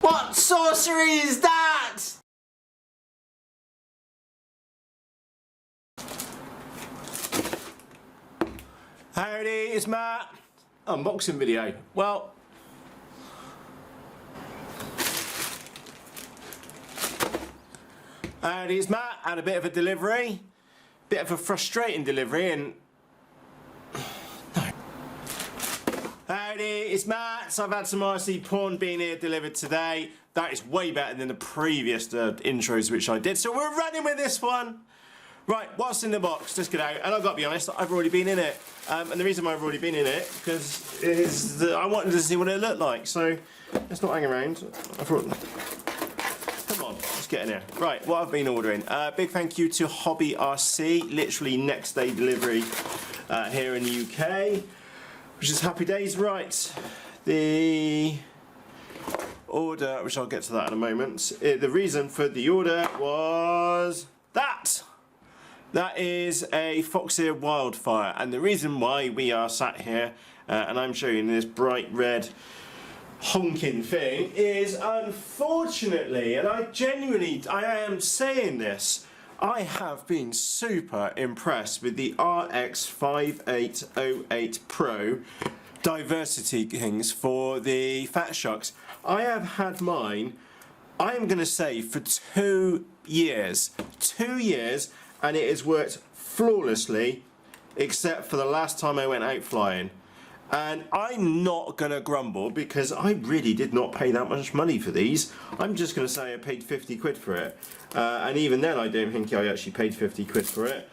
What sorcery is that? Howdy, it's Matt. Unboxing video. Well, howdy, it's Matt. Had a bit of a delivery. Bit of a frustrating delivery and... No. Howdy, it's Matt. So I've had some RC porn being here delivered today. That is way better than the previous intros which I did. So we're running with this one. Right, what's in the box? Just get out. And I've got to be honest, I've already been in it. And the reason why I've already been in it, because is that I wanted to see what it looked like. So let's not hang around. I thought, come on, let's get in here. Right, what I've been ordering. Big thank you to Hobby RC, literally next day delivery here in the UK, which is happy days. Right, the order, which I'll get to that in a moment. The reason for the order was that. That is a Foxeer Wildfire, and the reason why we are sat here and I'm showing this bright red honking thing is, unfortunately, and I am saying this, I have been super impressed with the RX 5808 Pro diversity things for the fatsharks. I have had mine, I am going to say, for 2 years. 2 years. And it has worked flawlessly, except for the last time I went out flying. And I'm not going to grumble, because I really did not pay that much money for these. I'm just going to say I paid 50 quid for it. And even then I don't think I actually paid 50 quid for it.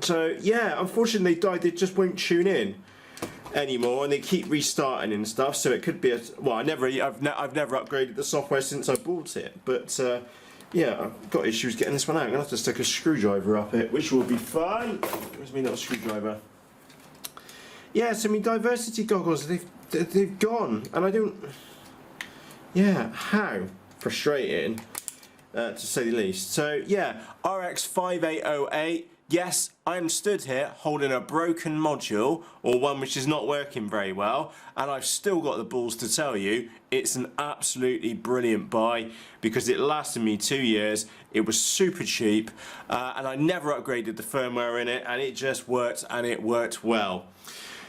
So yeah, unfortunately they died. They just won't tune in anymore, and they keep restarting and stuff. So it could be a... Well, I've never upgraded the software since I bought it. But... yeah, I've got issues getting this one out. I'm going to have to stick a screwdriver up it, which will be fun. Where's my little screwdriver? Yeah, so my diversity goggles, they've gone. And I don't... Yeah, how? Frustrating, to say the least. So, yeah, RX 5808. Yes, I'm stood here holding a broken module, or one which is not working very well, and I've still got the balls to tell you it's an absolutely brilliant buy, because it lasted me 2 years, it was super cheap, and I never upgraded the firmware in it, and it just worked, and it worked well.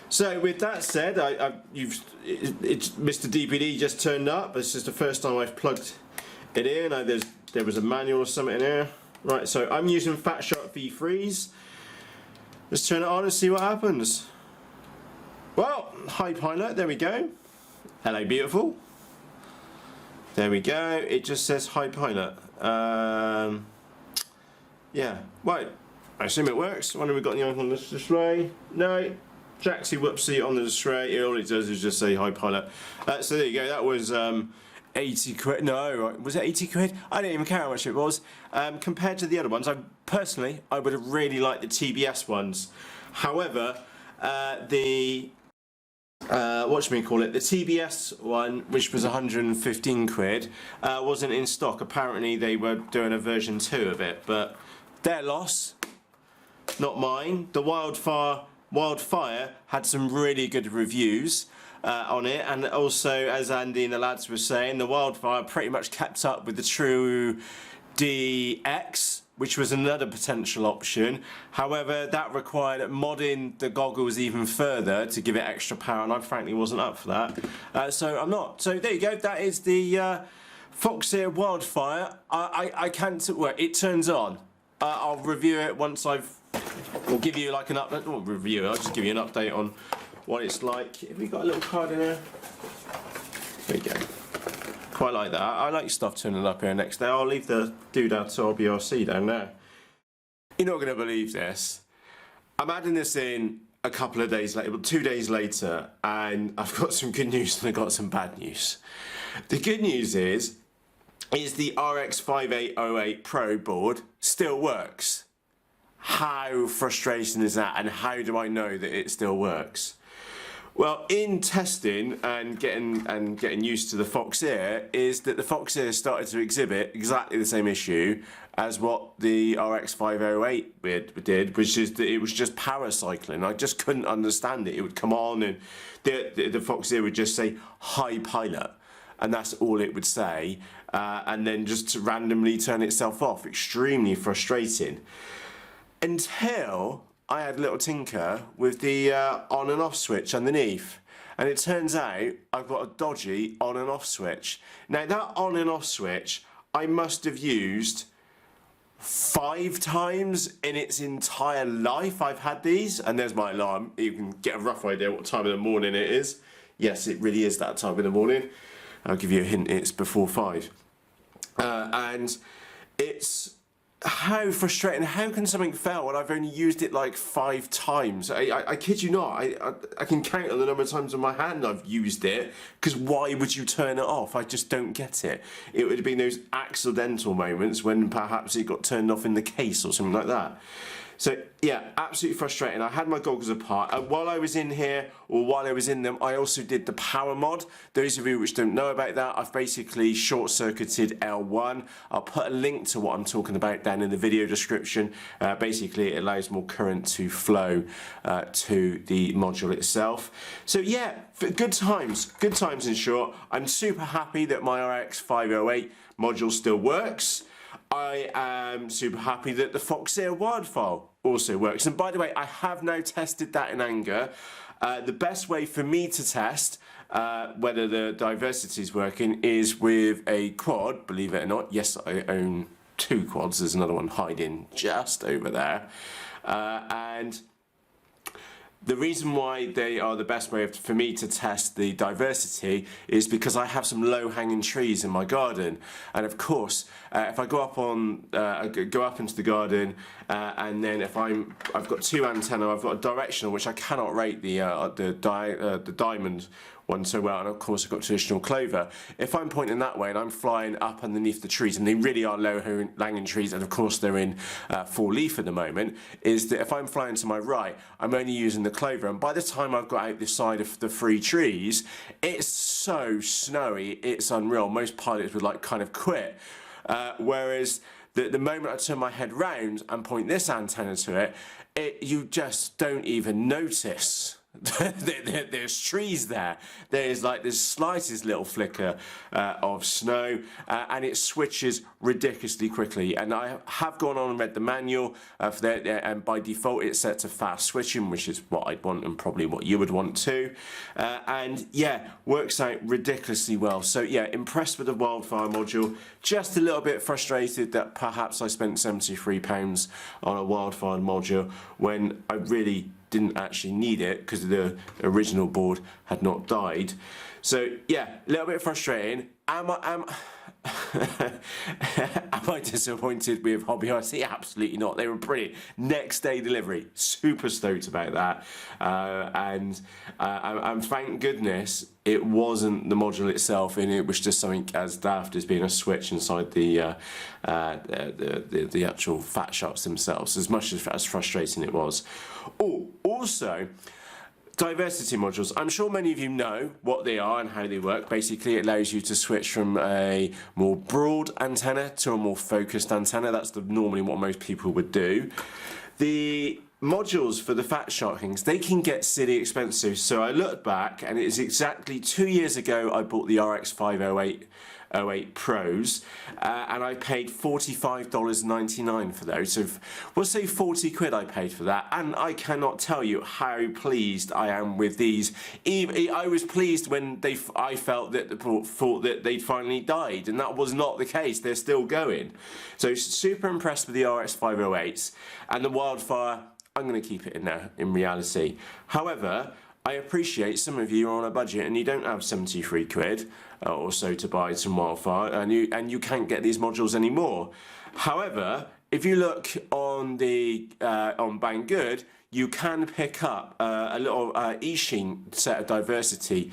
So with that said, Mr. DPD just turned up. This is the first time I've plugged it in. There was a manual or something in here. Right, so I'm using fatshark V3s. Let's turn it on and see what happens. Well, hi pilot, there we go. Hello beautiful. There we go, it just says hi pilot. Yeah, right, I assume it works. I wonder if we've got anything on this display. No, Jacksy whoopsie on the display. All it does is just say hi pilot. So there you go, that was 80 quid, no, was it 80 quid? I don't even care how much it was. Compared to the other ones, personally, I would have really liked the TBS ones. However, the TBS one, which was 115 quid, wasn't in stock. Apparently they were doing a version 2 of it, but their loss, not mine. The Wildfire had some really good reviews on it, and also, as Andy and the lads were saying, the Wildfire pretty much kept up with the True DX, which was another potential option. However, that required modding the goggles even further to give it extra power, and I frankly wasn't up for that. So I'm not. So there you go, that is the Foxeer Wildfire. I can't, well, it turns on. I'll review it once I'll give you like an update, not review it, I'll just give you an update on what it's like. Have we got a little card in here? There you go. Quite like that. I like stuff turning up here next day. I'll leave the doodad to RBRC down there. You're not going to believe this. I'm adding this in a couple of days later, but 2 days later, and I've got some good news and I've got some bad news. The good news is the RX 5808 Pro board still works. How frustrating is that, and how do I know that it still works? Well, in testing and getting used to the Foxeer, is that the Foxeer started to exhibit exactly the same issue as what the RX 508 did, which is that it was just power cycling. I just couldn't understand it. It would come on and the Foxeer would just say, hi pilot. and that's all it would say, and then just to randomly turn itself off. Extremely frustrating. Until I had a little tinker with the on and off switch underneath. And it turns out I've got a dodgy on and off switch. Now that on and off switch I must have used 5 times in its entire life I've had these. And there's my alarm. You can get a rough idea what time of the morning it is. Yes, it really is that time of the morning. I'll give you a hint, it's before 5. And it's how frustrating. How can something fail when I've only used it like 5 times? I kid you not, I can count on the number of times on my hand I've used it, because why would you turn it off? I just don't get it. It would have been those accidental moments when perhaps it got turned off in the case or something like that. So yeah, absolutely frustrating. I had my goggles apart, and while I was in here, or while I was in them, I also did the power mod. Those of you which don't know about that, I've basically short-circuited L1. I'll put a link to what I'm talking about down in the video description. Basically, it allows more current to flow to the module itself. So yeah, good times in short. I'm super happy that my RX 508 module still works. I am super happy that the Foxeer Wildfire also works. And by the way, I have now tested that in anger. The best way for me to test whether the diversity is working is with a quad, believe it or not. Yes, I own 2 quads. There's another one hiding just over there. And the reason why they are the best way for me to test the diversity is because I have some low-hanging trees in my garden, and of course, if I go up into the garden, and then if I've got 2 antennae, I've got a directional which I cannot rate the diamond one so well, and of course I've got traditional clover. If I'm pointing that way and I'm flying up underneath the trees, and they really are low-hanging trees, and of course they're in full leaf at the moment, is that if I'm flying to my right, I'm only using the clover, and by the time I've got out this side of the 3 trees, it's so snowy, it's unreal. Most pilots would like kind of quit. Whereas the moment I turn my head round and point this antenna to it, you just don't even notice. There's trees there. There's like this slightest little flicker of snow, and it switches ridiculously quickly. And I have gone on and read the manual for that, and by default it's set to fast switching, which is what I'd want and probably what you would want too. And yeah, works out ridiculously well. So yeah, impressed with the Wildfire module. Just a little bit frustrated that perhaps I spent £73 on a Wildfire module when I really didn't actually need it because the original board had not died. So yeah, a little bit frustrating. Am I disappointed with Hobby RC? Absolutely not. They were brilliant. Next day delivery. Super stoked about that. And thank goodness it wasn't the module itself, and it was just something as daft as being a switch inside the actual fatsharks themselves, as much as frustrating it was. Oh, also, diversity modules. I'm sure many of you know what they are and how they work. Basically, it allows you to switch from a more broad antenna to a more focused antenna. That's normally what most people would do. The modules for the fatshark things, they can get silly expensive. So I looked back, and it is exactly 2 years ago I bought the RX 508 Pros, and I paid $45.99 for those. So we'll say 40 quid I paid for that, and I cannot tell you how pleased I am with these. I was pleased when I felt that thought that they'd finally died, and that was not the case. They're still going. So super impressed with the RX 508s, and the Wildfire, I'm going to keep it in there in reality. However, I appreciate some of you are on a budget and you don't have 73 quid or so to buy some Wildfire, and you can't get these modules anymore. However, if you look on the on Banggood, you can pick up a little Eachine set of diversity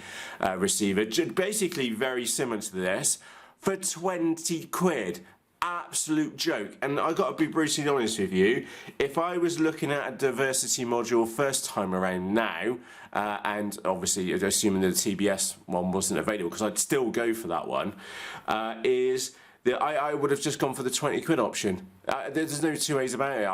receiver, basically very similar to this, for 20 quid. Absolute joke. And I got to be brutally honest with you, if I was looking at a diversity module first time around now, and obviously assuming the TBS one wasn't available, because I'd still go for that one, is that I would have just gone for the 20 quid option. There's no two ways about it.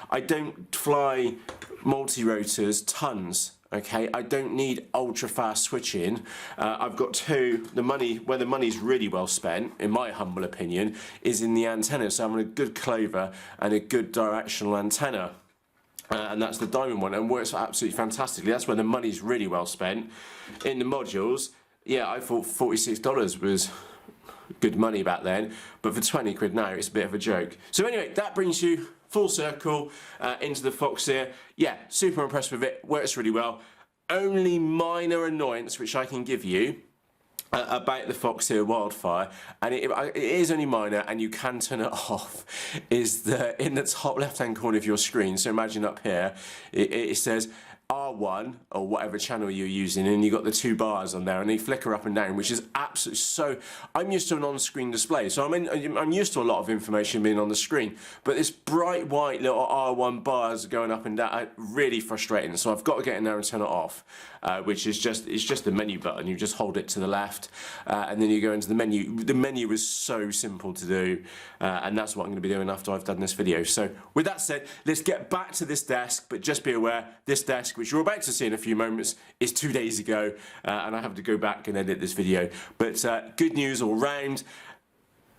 I don't fly multi-rotors tons. Okay, I don't need ultra fast switching. I've got two. Where the money's really well spent, in my humble opinion, is in the antenna. So I'm on a good clover and a good directional antenna. And that's the diamond one, and works absolutely fantastically. That's where the money's really well spent. In the modules, yeah, I thought $46 was good money back then, but for 20 quid now, it's a bit of a joke. So anyway, that brings you full circle into the Foxeer. Yeah, super impressed with it, works really well. Only minor annoyance which I can give you about the Foxeer Wildfire, and it is only minor and you can turn it off, is that in the top left hand corner of your screen, so imagine up here, it says R1 or whatever channel you're using, and you've got the two bars on there and they flicker up and down, which is absolutely so. I'm used to an on-screen display, so I'm used to a lot of information being on the screen, but this bright white little R1 bars going up and down are really frustrating. So I've got to get in there and turn it off, which is just the menu button. You just hold it to the left and then you go into the menu. The menu is so simple to do, and that's what I'm going to be doing after I've done this video. So with that said, let's get back to this desk, but just be aware, this desk, which you're about to see in a few moments, is 2 days ago, and I have to go back and edit this video. But good news all round.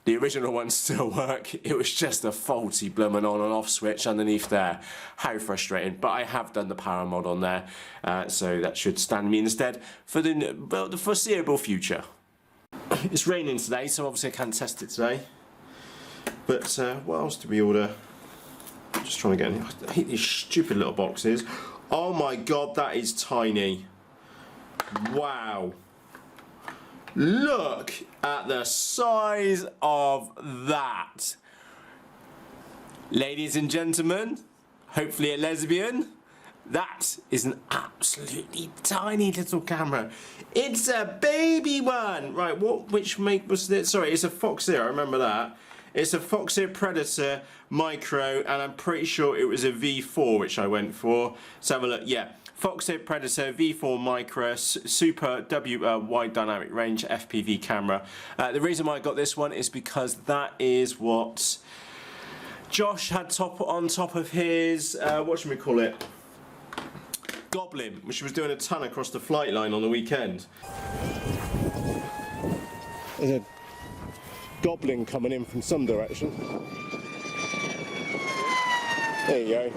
The original ones still work. It was just a faulty blooming on and off switch underneath there. How frustrating. But I have done the power mod on there, so that should stand me instead for the foreseeable future. It's raining today, so obviously I can't test it today. But what else do we order? Just trying to get in. I hate these stupid little boxes. Oh my god, that is tiny. Wow. Look at the size of that. Ladies and gentlemen, hopefully a lesbian, that is an absolutely tiny little camera. It's a baby one. Right, which make was it? Sorry, it's a Foxeer, I remember that. It's a Foxeer Predator Micro, and I'm pretty sure it was a V4 which I went for. Let's have a look. Yeah, Foxeer Predator V4 Micro Super wide dynamic range FPV camera. The reason why I got this one is because that is what Josh had on top of his what should we call it? Goblin, which was doing a ton across the flight line on the weekend. There's a goblin coming in from some direction. There you go.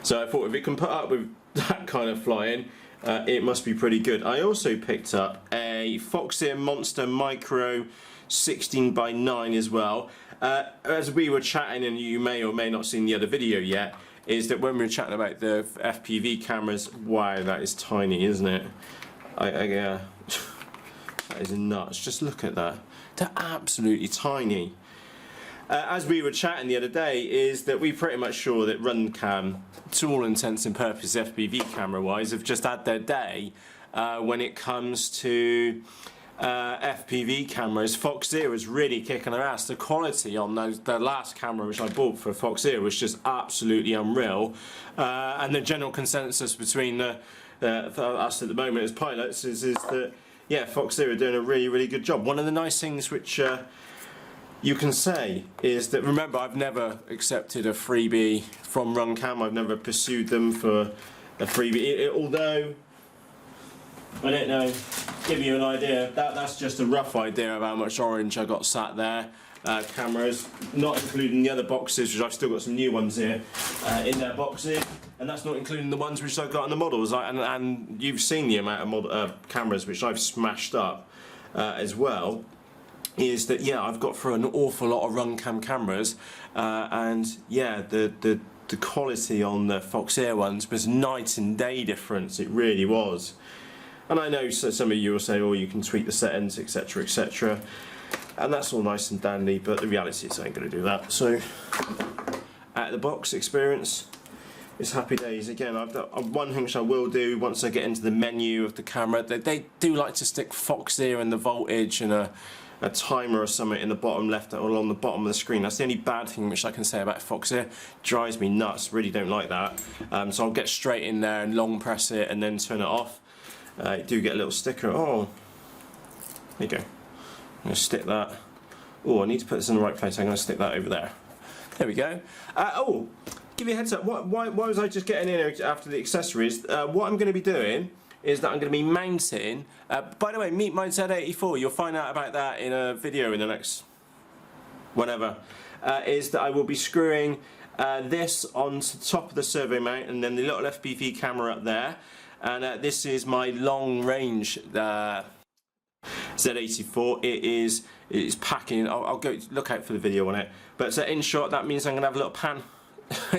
So I thought if it can put up with that kind of flying, it must be pretty good. I also picked up a Foxeer Monster Micro 16:9 as well. As we were chatting, and you may or may not seen the other video yet, is that when we were chatting about the FPV cameras, wow, that is tiny, isn't it? That is nuts. Just look at that. They're absolutely tiny. As we were chatting the other day, is that we're pretty much sure that Runcam, to all intents and purposes FPV camera wise, have just had their day when it comes to FPV cameras. Foxeer was really kicking their ass. The quality on the last camera which I bought for Foxeer was just absolutely unreal, and the general consensus between us at the moment as pilots is that yeah, Foxeer are doing a really good job. One of the nice things which you can say is that, remember, I've never accepted a freebie from Runcam. I've never pursued them for a freebie, although I don't know, give you an idea, that's just a rough idea of how much orange I got sat there. Cameras, not including the other boxes, which I've still got some new ones here in their boxes, and that's not including the ones which I've got in the models. And you've seen the amount of cameras which I've smashed up as well. Is that yeah, I've got through an awful lot of Runcam cameras, and yeah, the quality on the Foxeer ones was night and day difference. It really was. And I know some of you will say, oh, you can tweak the settings, etc, etc, and that's all nice and dandy, but the reality is I ain't going to do that. So out of the box experience is happy days. Again, one thing which I will do once I get into the menu of the camera, they do like to stick Foxeer and the voltage and a timer or something in the bottom left or along the bottom of the screen. That's the only bad thing which I can say about Foxeer. Drives me nuts, really don't like that. So I'll get straight in there and long press it and then turn it off. You do get a little sticker. Oh, there you go. I'm going to stick that. Oh, I need to put this in the right place. I'm going to stick that over there. There we go. Oh, give you a heads up. Why was I just getting in after the accessories? What I'm going to be doing is that I'm going to be mounting. By the way, meet my Z84. You'll find out about that in a video in the next whenever. Is that I will be screwing this onto the top of the servo mount, and then the little FPV camera up there. And this is my long range Z84. It is packing. I'll go look out for the video on it. But in short, that means I'm going to have a little pan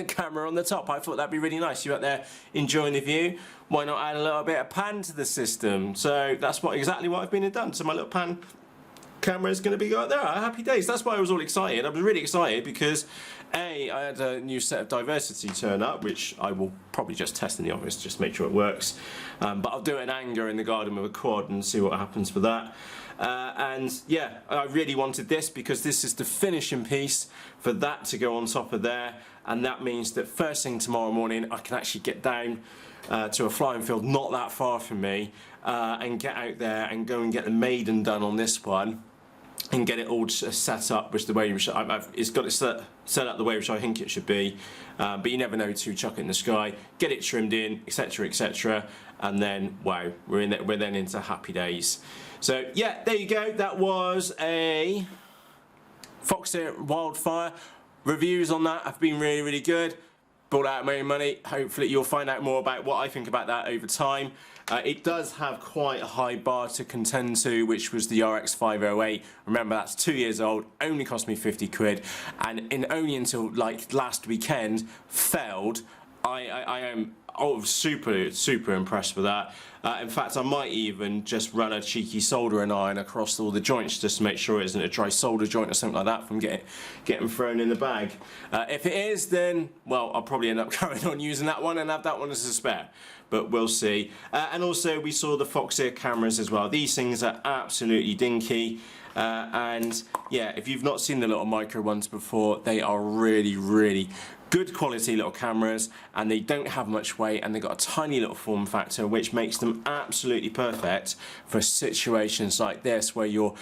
camera on the top. I thought that'd be really nice. You out there enjoying the view? Why not add a little bit of pan to the system? So that's exactly what I've been done. So my little pan camera is going to be out there. Happy days. That's why I was all excited. I was really excited because I had a new set of diversity turn up, which I will probably just test in the office, just make sure it works. But I'll do it in anger in the garden with a quad and see what happens for that. And yeah, I really wanted this because this is the finishing piece for that to go on top of there, and that means that first thing tomorrow morning I can actually get down to a flying field not that far from me and get out there and go and get the maiden done on this one and get it all set up which the way which it's got it set up the way which I think it should be, but you never know, to chuck it in the sky, get it trimmed in, etc, etc, and then wow, we're then into happy days. So yeah, there you go. That was a Foxeer Wildfire. Reviews on that have been really good. Bought out my own money. Hopefully you'll find out more about what I think about that over time. It does have quite a high bar to contend to, which was the RX 508. Remember, that's 2 years old, only cost me 50 quid, and only until like last weekend failed. I am super impressed with that. In fact, I might even just run a cheeky soldering iron across all the joints just to make sure it isn't a dry solder joint or something like that from getting thrown in the bag. If it is, then well, I'll probably end up going on using that one and have that one as a spare, but we'll see. And also we saw the Foxeer cameras as well. These things are absolutely dinky. And yeah, if you've not seen the little micro ones before, they are really good quality little cameras, and they don't have much weight, and they've got a tiny little form factor which makes them absolutely perfect for situations like this where you're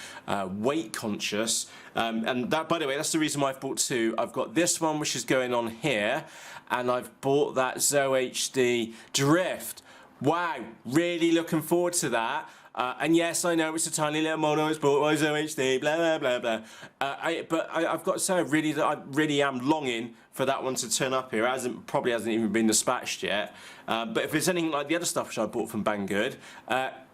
weight conscious. And that, by the way, that's the reason why I've bought two. I've got this one which is going on here, and I've bought that Zoe HD Drift. Wow, really looking forward to that. And yes, I know it's a tiny little mono, it's bought by Zoe HD, blah blah blah blah. But I've got to say, I really am longing for that one to turn up here. Probably hasn't even been dispatched yet. But if it's anything like the other stuff which I bought from Banggood,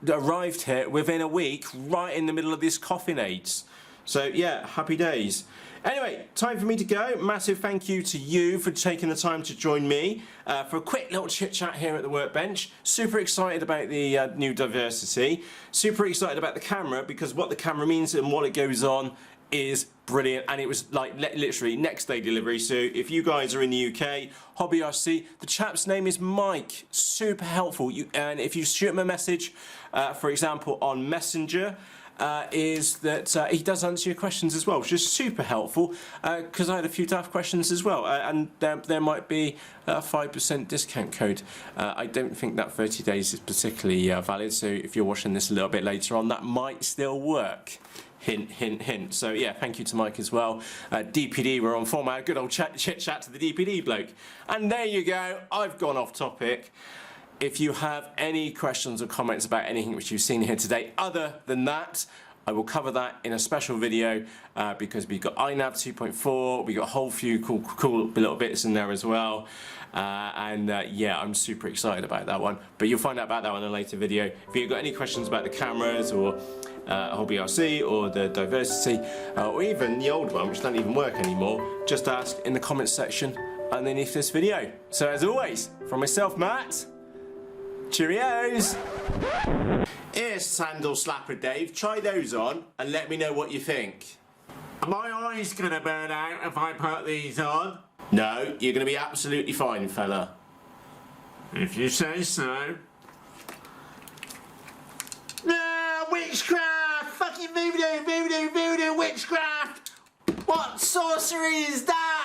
arrived here within a week, right in the middle of this coffin aids. So yeah, happy days. Anyway, time for me to go. Massive thank you to you for taking the time to join me for a quick little chit chat here at the workbench. Super excited about the new diversity. Super excited about the camera, because what the camera means and what it goes on is brilliant, and it was like literally next day delivery. So if you guys are in the UK, Hobby RC, the chap's name is Mike. Super helpful. And if you shoot him a message, for example on Messenger, is that he does answer your questions as well, which is super helpful, because I had a few daft questions as well, and there might be a 5% discount code. I don't think that 30 days is particularly valid, so if you're watching this a little bit later on, that might still work. Hint, hint, hint. So yeah, thank you to Mike as well. DPD, we're on format. Good old chit chat to the DPD bloke. And there you go, I've gone off topic. If you have any questions or comments about anything which you've seen here today other than that, I will cover that in a special video, because we've got iNav 2.4, we've got a whole few cool little bits in there as well. Yeah, I'm super excited about that one. But you'll find out about that one in a later video. If you've got any questions about the cameras or Hobby RC or the diversity, or even the old one which doesn't even work anymore, just ask in the comments section underneath this video. So as always, from myself, Matt, cheerios! Here's Sandal Slapper Dave. Try those on and let me know what you think. Are my eyes gonna burn out if I put these on? No, you're gonna be absolutely fine, fella. If you say so. No, witchcraft! Fucking voodoo, witchcraft! What sorcery is that?